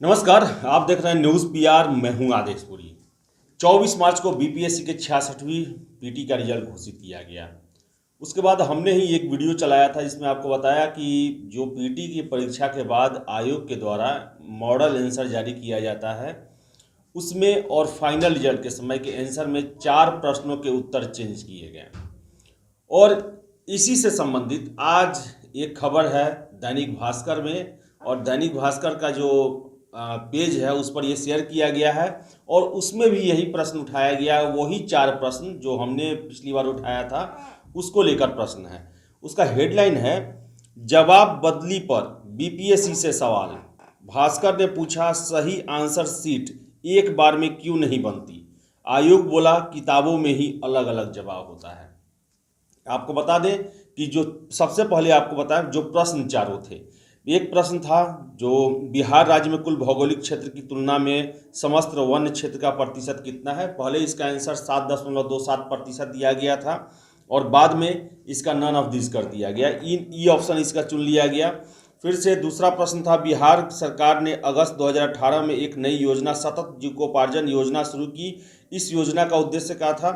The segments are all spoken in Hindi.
नमस्कार, आप देख रहे हैं न्यूज़ पीआर। मैं हूं आदेशपुरी। 24 मार्च को बीपीएससी के 66वीं पीटी का रिजल्ट घोषित किया गया। उसके बाद हमने ही एक वीडियो चलाया था जिसमें आपको बताया कि जो पीटी की परीक्षा के बाद आयोग के द्वारा मॉडल आंसर जारी किया जाता है, उसमें और फाइनल रिजल्ट के समय के आंसर में 4 प्रश्नों के उत्तर चेंज किए गए। और इसी से संबंधित आज एक खबर है दैनिक भास्कर में, और दैनिक भास्कर का जो पेज है उस पर ये शेयर किया गया है और उसमें भी यही प्रश्न उठाया गया है। वही 4 प्रश्न जो हमने पिछली बार उठाया था उसको लेकर प्रश्न है। उसका हेडलाइन है, जवाब बदली पर बीपीएससी से सवाल। भास्कर ने पूछा, सही आंसर सीट एक बार में क्यों नहीं बनती? आयोग बोला, किताबों में ही अलग अलग जवाब होता है। आपको बता दें कि जो सबसे पहले आपको बताया जो प्रश्न चारों थे। एक प्रश्न था जो बिहार राज्य में कुल भौगोलिक क्षेत्र की तुलना में समस्त वन्य क्षेत्र का प्रतिशत कितना है। पहले इसका आंसर 7.27% दिया गया था और बाद में इसका नन ऑफ दिस कर दिया गया। ई ऑप्शन इसका चुन लिया गया। फिर से दूसरा प्रश्न था, बिहार सरकार ने अगस्त 2018 में एक नई योजना सतत जीविकोपार्जन योजना शुरू की। इस योजना का उद्देश्य क्या था?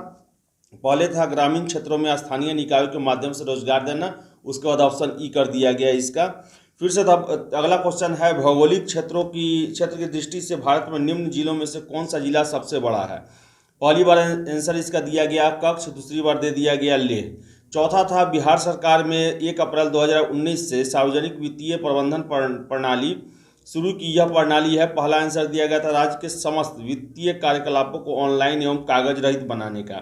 पहले था ग्रामीण क्षेत्रों में स्थानीय निकायों के माध्यम से रोजगार देना। उसके बाद ऑप्शन ई कर दिया गया इसका। फिर से अगला क्वेश्चन है, भौगोलिक क्षेत्र की दृष्टि से भारत में निम्न जिलों में से कौन सा जिला सबसे बड़ा है? पहली बार आंसर इसका दिया गया कच्छ, दूसरी बार दे दिया गया लेह। चौथा था, बिहार सरकार में 1 अप्रैल 2019 से सार्वजनिक वित्तीय प्रबंधन प्रणाली शुरू की। यह प्रणाली है, पहला आंसर दिया गया था राज्य के समस्त वित्तीय कार्यकलापों को ऑनलाइन एवं कागज रहित बनाने का,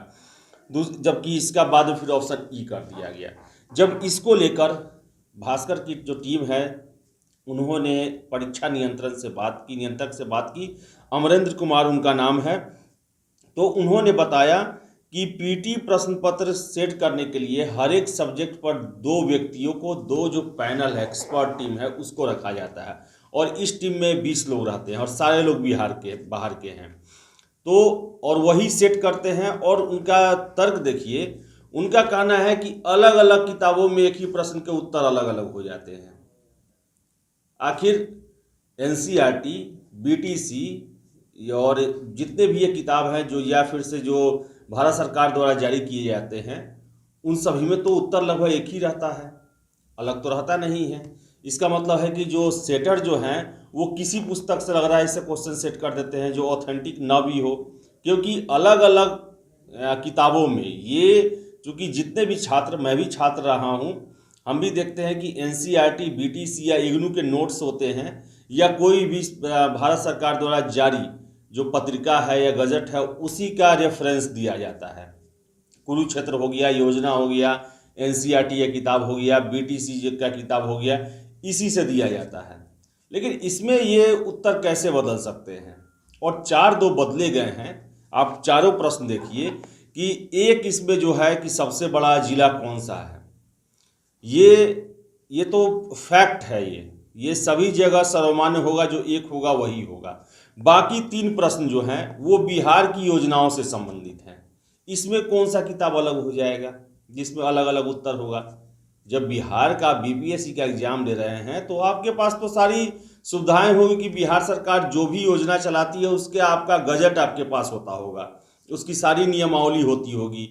जबकि इसका बाद फिर ऑप्शन ई कर दिया गया। जब इसको लेकर भास्कर की जो टीम है उन्होंने परीक्षा नियंत्रक से बात की, अमरेंद्र कुमार उनका नाम है। तो उन्होंने बताया कि पीटी प्रश्न पत्र सेट करने के लिए हर एक सब्जेक्ट पर 2 व्यक्तियों को, 2 जो पैनल है, एक्सपर्ट टीम है, उसको रखा जाता है और इस टीम में 20 लोग रहते हैं और सारे लोग बाहर के हैं। तो और वही सेट करते हैं। और उनका तर्क देखिए, उनका कहना है कि अलग अलग किताबों में एक ही प्रश्न के उत्तर अलग अलग हो जाते हैं। आखिर एनसीईआरटी, बीटीसी और जितने भी ये किताब हैं जो या फिर से जो भारत सरकार द्वारा जारी किए जाते हैं, उन सभी में तो उत्तर लगभग एक ही रहता है, अलग तो रहता नहीं है। इसका मतलब है कि जो सेटर जो हैं वो किसी पुस्तक से लग रहा है इससे क्वेश्चन सेट कर देते हैं जो ऑथेंटिक ना भी हो, क्योंकि अलग अलग किताबों में ये, चूँकि जितने भी छात्र, मैं भी छात्र रहा हूँ, हम भी देखते हैं कि एनसीईआरटी, बीटीसी या इग्नू के नोट्स होते हैं या कोई भी भारत सरकार द्वारा जारी जो पत्रिका है या गजट है उसी का रेफरेंस दिया जाता है। कुरुक्षेत्र हो गया, योजना हो गया, एनसीईआरटी या किताब हो गया, बीटीसी का किताब हो गया, इसी से दिया जाता है। लेकिन इसमें ये उत्तर कैसे बदल सकते हैं? और 4-2 बदले गए हैं। आप चारों प्रश्न देखिए कि एक इसमें जो है कि सबसे बड़ा जिला कौन सा है, ये तो फैक्ट है। ये सभी जगह सर्वमान्य होगा, जो एक होगा वही होगा। बाकी 3 प्रश्न जो हैं वो बिहार की योजनाओं से संबंधित हैं। इसमें कौन सा किताब अलग हो जाएगा जिसमें अलग अलग उत्तर होगा? जब बिहार का बीपीएससी का एग्जाम दे रहे हैं तो आपके पास तो सारी सुविधाएं होगी कि बिहार सरकार जो भी योजना चलाती है उसके आपका गजट आपके पास होता होगा, उसकी सारी नियमावली होती होगी।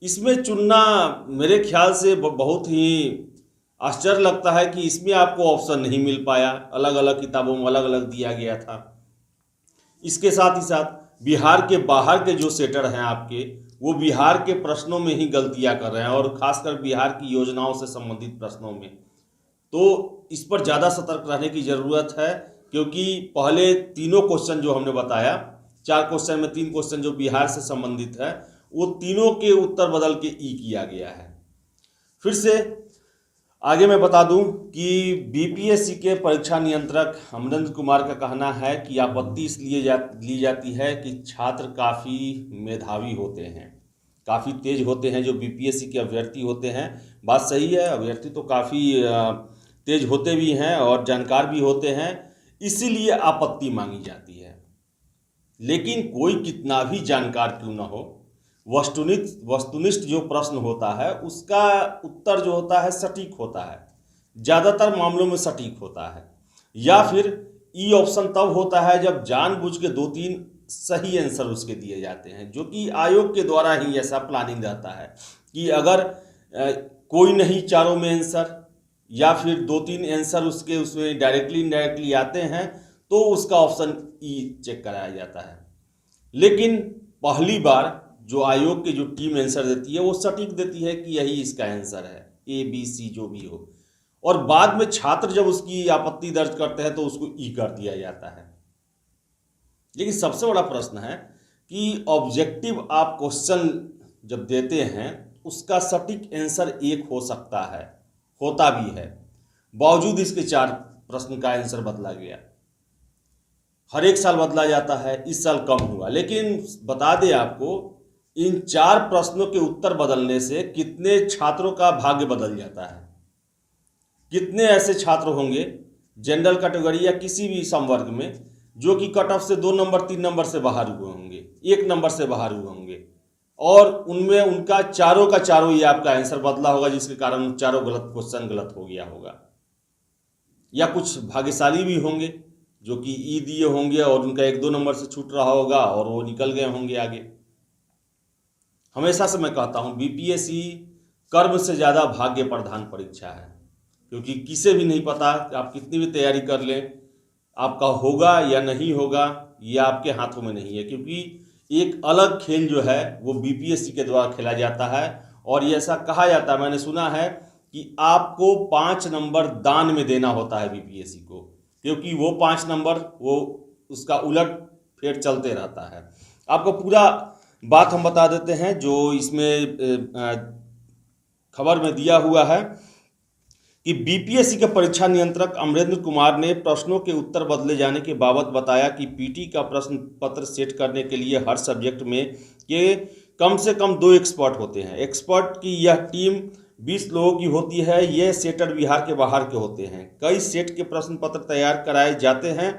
इसमें चुनना मेरे ख्याल से बहुत ही आश्चर्य लगता है कि इसमें आपको ऑप्शन नहीं मिल पाया, अलग अलग किताबों में अलग अलग दिया गया था। इसके साथ ही साथ बिहार के बाहर के जो सेटर हैं आपके, वो बिहार के प्रश्नों में ही गलतियां कर रहे हैं और खासकर बिहार की योजनाओं से संबंधित प्रश्नों में। तो इस पर ज़्यादा सतर्क रहने की ज़रूरत है, क्योंकि पहले तीनों क्वेश्चन जो हमने बताया, 4 क्वेश्चन में 3 क्वेश्चन जो बिहार से संबंधित है, वो तीनों के उत्तर बदल के ई किया गया है। फिर से आगे मैं बता दूं कि बीपीएससी के परीक्षा नियंत्रक अमरेंद्र कुमार का कहना है कि आपत्ति इसलिए ली जाती है कि छात्र काफ़ी मेधावी होते हैं, काफ़ी तेज होते हैं जो बीपीएससी के अभ्यर्थी होते हैं। बात सही है, अभ्यर्थी तो काफ़ी तेज होते भी हैं और जानकार भी होते हैं, इसीलिए आपत्ति मांगी जाती है। लेकिन कोई कितना भी जानकार क्यों ना हो, वस्तुनिष्ठ जो प्रश्न होता है उसका उत्तर जो होता है सटीक होता है, ज़्यादातर मामलों में सटीक होता है। या फिर ई ऑप्शन तब होता है जब जानबूझ के 2-3 सही आंसर उसके दिए जाते हैं, जो कि आयोग के द्वारा ही ऐसा प्लानिंग रहता है कि अगर कोई नहीं चारों में आंसर या फिर 2-3 आंसर उसके उसमें डायरेक्टली इनडायरेक्टली आते हैं तो उसका ऑप्शन ई चेक कराया जाता है। लेकिन पहली बार जो आयोग की जो टीम आंसर देती है वो सटीक देती है कि यही इसका आंसर है, ABC जो भी हो, और बाद में छात्र जब उसकी आपत्ति दर्ज करते हैं तो उसको ई कर दिया जाता है। लेकिन सबसे बड़ा प्रश्न है कि ऑब्जेक्टिव आप क्वेश्चन जब देते हैं उसका सटीक आंसर एक हो सकता है, होता भी है, बावजूद इसके 4 प्रश्न का आंसर बदला गया। हर एक साल बदला जाता है, इस साल कम हुआ। लेकिन बता दें आपको, इन 4 प्रश्नों के उत्तर बदलने से कितने छात्रों का भाग्य बदल जाता है। कितने ऐसे छात्र होंगे जनरल कैटेगरी या किसी भी संवर्ग में जो कि कट ऑफ से 2 नंबर 3 नंबर से बाहर हुए होंगे, 1 नंबर से बाहर हुए होंगे, और उनमें उनका चारों का चारों ही आपका आंसर बदला होगा, जिसके कारण चारों गलत क्वेश्चन गलत हो गया होगा। या कुछ भाग्यशाली भी होंगे जो कि ई दिए होंगे और उनका 1-2 नंबर से छूट रहा होगा और वो निकल गए होंगे आगे। हमेशा से मैं कहता हूँ बीपीएससी कर्म से ज़्यादा भाग्य प्रधान परीक्षा है, क्योंकि किसे भी नहीं पता कि आप कितनी भी तैयारी कर लें आपका होगा या नहीं होगा, ये आपके हाथों में नहीं है। क्योंकि एक अलग खेल जो है वो बीपीएससी के द्वारा खेला जाता है, और ये ऐसा कहा जाता है, मैंने सुना है कि आपको 5 नंबर दान में देना होता है बीपीएससी को, क्योंकि वो 5 नंबर वो उसका उलट फेर चलते रहता है। आपको पूरा बात हम बता देते हैं जो इसमें खबर में दिया हुआ है कि बीपीएससी के परीक्षा नियंत्रक अमरेंद्र कुमार ने प्रश्नों के उत्तर बदले जाने के बाबत बताया कि पीटी का प्रश्न पत्र सेट करने के लिए हर सब्जेक्ट में के कम से कम 2 एक्सपर्ट होते हैं। एक्सपर्ट की यह टीम 20 लोगों की होती है। ये सेटर बिहार के बाहर के होते हैं। कई सेट के प्रश्न पत्र तैयार कराए जाते हैं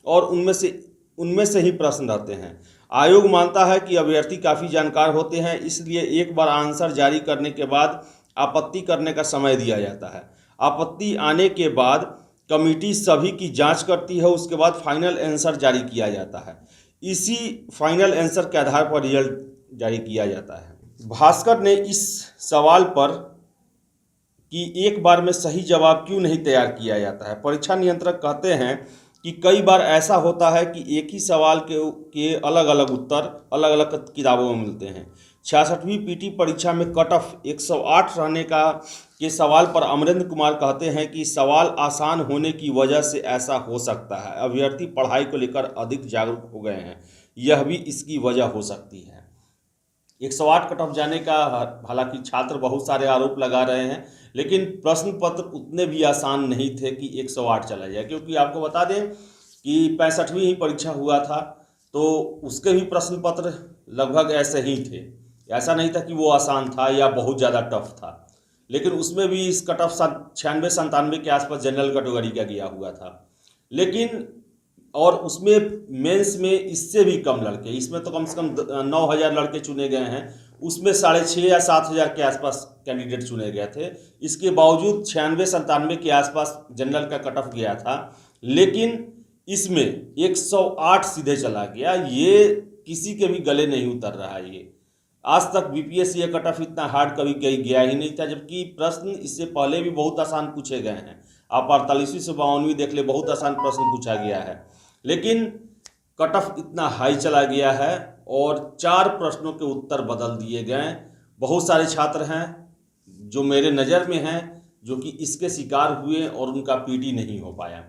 और उनमें से ही प्रश्न रहते हैं। आयोग मानता है कि अभ्यर्थी काफ़ी जानकार होते हैं, इसलिए एक बार आंसर जारी करने के बाद आपत्ति करने का समय दिया जाता है। आपत्ति आने के बाद कमेटी सभी की जांच करती है, उसके बाद फाइनल आंसर जारी किया जाता है। इसी फाइनल आंसर के आधार पर रिजल्ट जारी किया जाता है। भास्कर ने इस सवाल पर कि एक बार में सही जवाब क्यों नहीं तैयार किया जाता है, परीक्षा नियंत्रक कहते हैं कि कई बार ऐसा होता है कि एक ही सवाल के अलग अलग उत्तर अलग अलग किताबों में मिलते हैं। 66वीं पीटी परीक्षा में कट ऑफ 108 रहने के सवाल पर अमरेंद्र कुमार कहते हैं कि सवाल आसान होने की वजह से ऐसा हो सकता है। अभ्यर्थी पढ़ाई को लेकर अधिक जागरूक हो गए हैं, यह भी इसकी वजह हो सकती है। 108 कट ऑफ जाने का हालांकि छात्र बहुत सारे आरोप लगा रहे हैं, लेकिन प्रश्न पत्र उतने भी आसान नहीं थे कि 108 चला जाए। क्योंकि आपको बता दें कि 65वीं ही परीक्षा हुआ था तो उसके भी प्रश्न पत्र लगभग ऐसे ही थे। ऐसा नहीं था कि वो आसान था या बहुत ज़्यादा टफ था, लेकिन उसमें भी इस कट ऑफ 96-97 के आसपास जनरल कैटेगरी का गया हुआ था। लेकिन और उसमें मेंस में इससे भी कम लड़के, इसमें तो कम से कम 9,000 लड़के चुने गए हैं, उसमें 6,500 या 7,000 के आसपास कैंडिडेट चुने गए थे। इसके बावजूद 96-97 के आसपास जनरल का कट ऑफ गया था, लेकिन इसमें 108 सीधे चला गया। ये किसी के भी गले नहीं उतर रहा है। ये आज तक बीपीएससी का कट ऑफ इतना हार्ड कभी गया ही नहीं था, जबकि प्रश्न इससे पहले भी बहुत आसान पूछे गए हैं। आप 48वीं से 52वीं देख ले, बहुत आसान प्रश्न पूछा गया है, लेकिन कट ऑफ इतना हाई चला गया है और 4 प्रश्नों के उत्तर बदल दिए गए। बहुत सारे छात्र हैं जो मेरे नज़र में हैं जो कि इसके शिकार हुए और उनका पीटी नहीं हो पाया,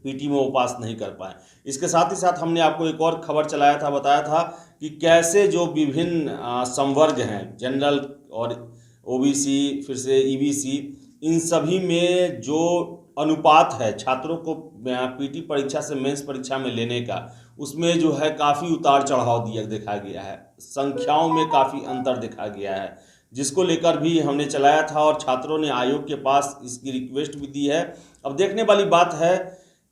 पीटी में वो पास नहीं कर पाए। इसके साथ ही साथ हमने आपको एक और खबर चलाया था, बताया था कि कैसे जो विभिन्न संवर्ग हैं, जनरल और ओबीसी फिर से ईबीसी, इन सभी में जो अनुपात है छात्रों को पीटी परीक्षा से मेंस परीक्षा में लेने का, उसमें जो है काफ़ी उतार चढ़ाव देखा गया है। संख्याओं में काफ़ी अंतर देखा गया है, जिसको लेकर भी हमने चलाया था और छात्रों ने आयोग के पास इसकी रिक्वेस्ट भी दी है। अब देखने वाली बात है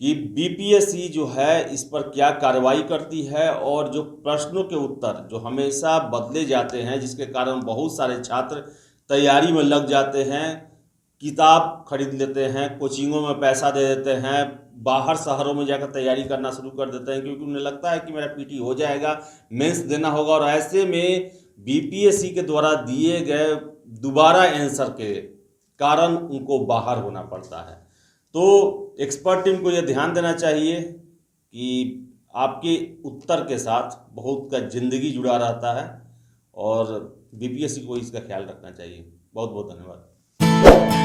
कि बीपीएससी जो है इस पर क्या कार्रवाई करती है, और जो प्रश्नों के उत्तर जो हमेशा बदले जाते हैं जिसके कारण बहुत सारे छात्र तैयारी में लग जाते हैं किताब खरीद लेते हैं, कोचिंगों में पैसा दे देते हैं, बाहर शहरों में जाकर तैयारी करना शुरू कर देते हैं, क्योंकि उन्हें लगता है कि मेरा पीटी हो जाएगा, मेंस देना होगा। और ऐसे में बीपीएससी के द्वारा दिए गए दोबारा आंसर के कारण उनको बाहर होना पड़ता है। तो एक्सपर्ट टीम को यह ध्यान देना चाहिए कि आपके उत्तर के साथ बहुत का जिंदगी जुड़ा रहता है और बीपीएससी को इसका ख्याल रखना चाहिए। बहुत बहुत धन्यवाद।